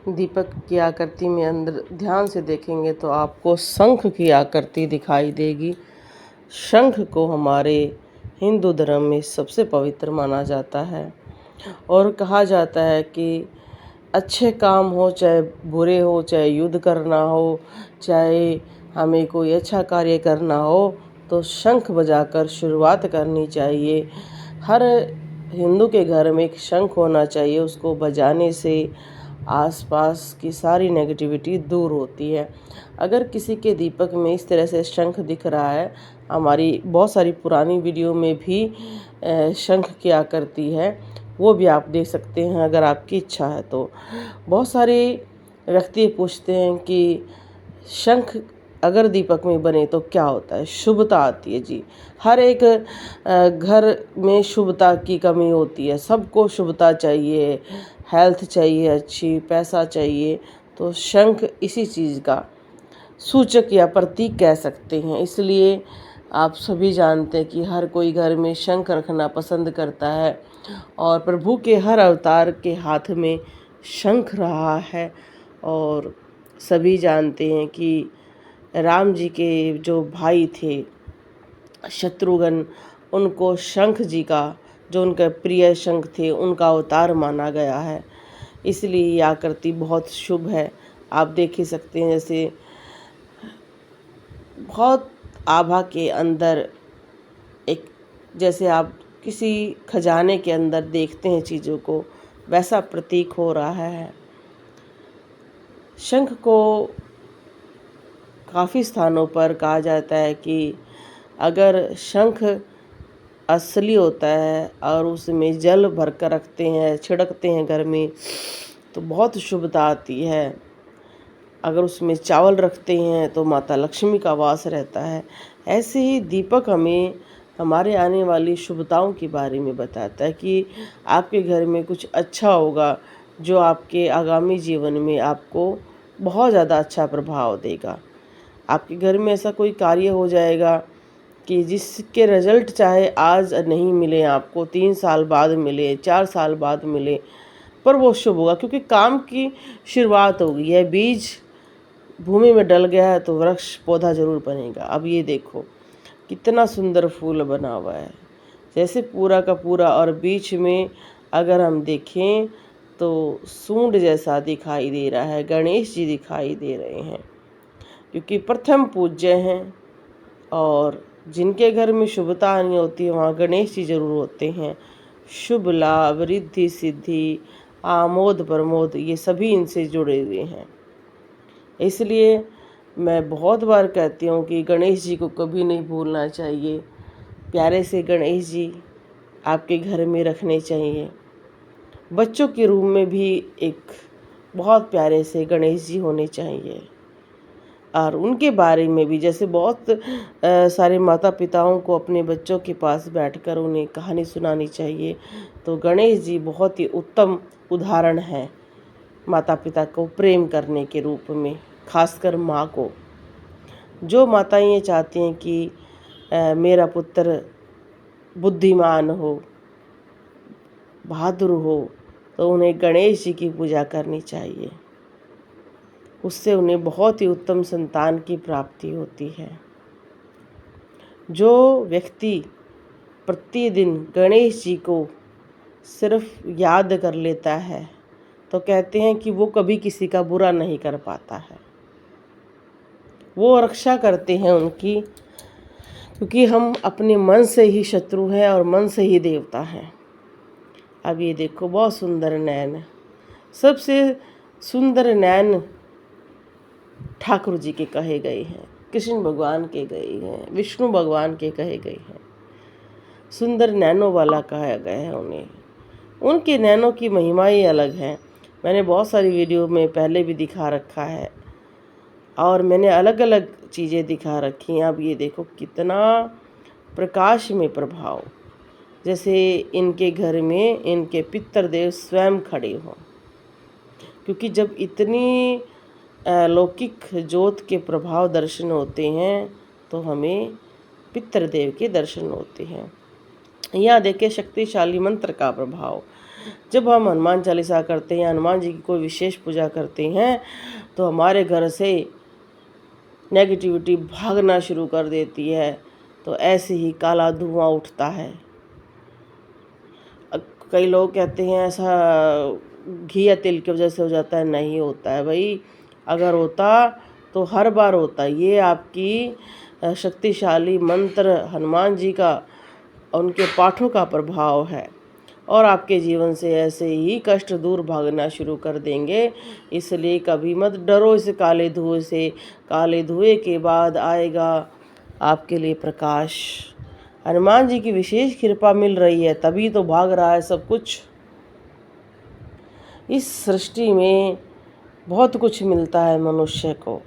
दीपक की आकृति में अंदर ध्यान से देखेंगे तो आपको शंख की आकृति दिखाई देगी। शंख को हमारे हिंदू धर्म में सबसे पवित्र माना जाता है और कहा जाता है कि अच्छे काम हो चाहे बुरे हो, चाहे युद्ध करना हो, चाहे हमें कोई अच्छा कार्य करना हो, तो शंख बजाकर शुरुआत करनी चाहिए। हर हिंदू के घर में एक शंख होना चाहिए। उसको बजाने से आसपास की सारी नेगेटिविटी दूर होती है। अगर किसी के दीपक में इस तरह से शंख दिख रहा है, हमारी बहुत सारी पुरानी वीडियो में भी शंख की आकृति है, वो भी आप देख सकते हैं अगर आपकी इच्छा है तो। बहुत सारे व्यक्ति पूछते हैं कि शंख अगर दीपक में बने तो क्या होता है, शुभता आती है। जी, हर एक घर में शुभता की कमी होती है। सबको शुभता चाहिए, हेल्थ चाहिए अच्छी, पैसा चाहिए, तो शंख इसी चीज़ का सूचक या प्रतीक कह सकते हैं। इसलिए आप सभी जानते हैं कि हर कोई घर में शंख रखना पसंद करता है और प्रभु के हर अवतार के हाथ में शंख रहा है। और सभी जानते हैं कि राम जी के जो भाई थे शत्रुघ्न, उनको शंख जी का, जो उनका प्रिय शंख थे, उनका अवतार माना गया है। इसलिए ये आकृति बहुत शुभ है। आप देख ही सकते हैं, जैसे बहुत आभा के अंदर एक, जैसे आप किसी खजाने के अंदर देखते हैं चीज़ों को, वैसा प्रतीक हो रहा है। शंख को काफ़ी स्थानों पर कहा जाता है कि अगर शंख असली होता है और उसमें जल भर कर रखते हैं, छिड़कते हैं घर में, तो बहुत शुभता आती है। अगर उसमें चावल रखते हैं तो माता लक्ष्मी का वास रहता है। ऐसे ही दीपक हमें हमारे आने वाली शुभताओं के बारे में बताता है कि आपके घर में कुछ अच्छा होगा, जो आपके आगामी जीवन में आपको बहुत ज़्यादा अच्छा प्रभाव देगा। आपके घर में ऐसा कोई कार्य हो जाएगा कि जिसके रिजल्ट चाहे आज नहीं मिले आपको, 3 साल बाद मिले, 4 साल बाद मिले, पर वो शुभ होगा, क्योंकि काम की शुरुआत हो गई है। बीज भूमि में डल गया है तो वृक्ष पौधा जरूर बनेगा। अब ये देखो कितना सुंदर फूल बना हुआ है, जैसे पूरा का पूरा, और बीच में अगर हम देखें तो सूंड जैसा दिखाई दे रहा है। गणेश जी दिखाई दे रहे हैं, क्योंकि प्रथम पूज्य हैं और जिनके घर में शुभता आनी होती है वहाँ गणेश जी जरूर होते हैं। शुभ लाभ, रिद्धि सिद्धि, आमोद प्रमोद, ये सभी इनसे जुड़े हुए हैं। इसलिए मैं बहुत बार कहती हूँ कि गणेश जी को कभी नहीं भूलना चाहिए। प्यारे से गणेश जी आपके घर में रखने चाहिए। बच्चों के रूम में भी एक बहुत प्यारे से गणेश जी होने चाहिए। और उनके बारे में भी, जैसे बहुत सारे माता पिताओं को अपने बच्चों के पास बैठकर उन्हें कहानी सुनानी चाहिए, तो गणेश जी बहुत ही उत्तम उदाहरण है माता पिता को प्रेम करने के रूप में, खासकर माँ को। जो माताएं ये चाहती हैं कि मेरा पुत्र बुद्धिमान हो, बहादुर हो, तो उन्हें गणेश जी की पूजा करनी चाहिए। उससे उन्हें बहुत ही उत्तम संतान की प्राप्ति होती है। जो व्यक्ति प्रतिदिन गणेश जी को सिर्फ याद कर लेता है, तो कहते हैं कि वो कभी किसी का बुरा नहीं कर पाता है। वो रक्षा करते हैं उनकी, क्योंकि हम अपने मन से ही शत्रु हैं और मन से ही देवता हैं। अब ये देखो बहुत सुंदर नैन, सबसे सुंदर नैन ठाकुर जी के कहे गए हैं, कृष्ण भगवान के गए हैं, विष्णु भगवान के कहे गए हैं। सुंदर नैनों वाला कहा गया है उन्हें। उनके नैनों की महिमा ही अलग है। मैंने बहुत सारी वीडियो में पहले भी दिखा रखा है और मैंने अलग अलग चीज़ें दिखा रखी हैं। अब ये देखो कितना प्रकाश में प्रभाव, जैसे इनके घर में इनके पितृदेव स्वयं खड़े हों। क्योंकि जब इतनी लौकिक ज्योत के प्रभाव दर्शन होते हैं तो हमें पितृदेव के दर्शन होते हैं। यहाँ देखिए शक्तिशाली मंत्र का प्रभाव। जब हम हनुमान चालीसा करते हैं, हनुमान जी की कोई विशेष पूजा करते हैं, तो हमारे घर से नेगेटिविटी भागना शुरू कर देती है। तो ऐसे ही काला धुआं उठता है। कई लोग कहते हैं ऐसा घी या तेल की वजह से हो जाता है, नहीं होता है भाई। अगर होता तो हर बार होता। ये आपकी शक्तिशाली मंत्र हनुमान जी का, उनके पाठों का प्रभाव है, और आपके जीवन से ऐसे ही कष्ट दूर भागना शुरू कर देंगे। इसलिए कभी मत डरो इस काले धुएं से। काले धुएं के बाद आएगा आपके लिए प्रकाश। हनुमान जी की विशेष कृपा मिल रही है, तभी तो भाग रहा है सब कुछ। इस सृष्टि में बहुत कुछ मिलता है मनुष्य को।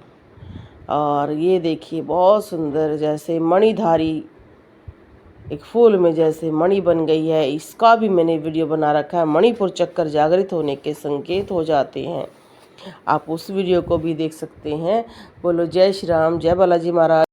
और ये देखिए बहुत सुंदर, जैसे मणिधारी एक फूल में जैसे मणि बन गई है, इसका भी मैंने वीडियो बना रखा है। मणिपुर चक्कर जागृत होने के संकेत हो जाते हैं, आप उस वीडियो को भी देख सकते हैं। बोलो जय श्री राम, जय बालाजी महाराज।